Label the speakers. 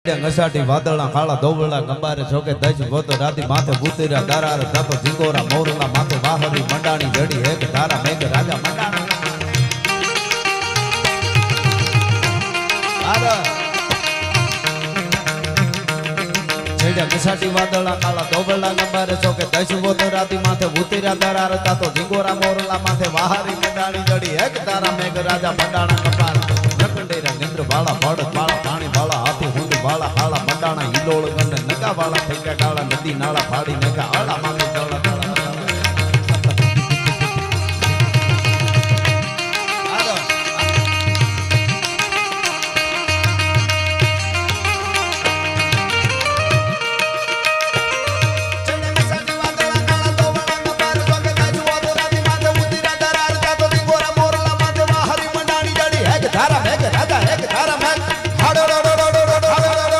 Speaker 1: ngસાટી વાદળા કાળા દોબળા ગંબારે છોકે દજ ગોતો રાતી માથે ભૂતરા દારાર જાતો ઝીંગોરા મોરલા માથે વાહરી મંડાણી જડી હેક તારા મેઘ રાજા મંડાણા ngસાટી વાદળા કાળા દોબળા ગંબારે છોકે દજ ગોતો રાતી માથે ભૂતરા દારાર જાતો ઝીંગોરા મોરલા માથે વાહરી મંડાણી જડી હેક તારા મેઘ રાજા મંડાણા કપાર નકંડેરા નિંદ્ર બાળા ભડ બાળા પાણી બાળા હાથી હુંડ બાળા હાળા મંડાણા હિલોળ ગંડ નકા બાળા થઈ ગયા કાળા નદી નાળા ફાડી નકા આળા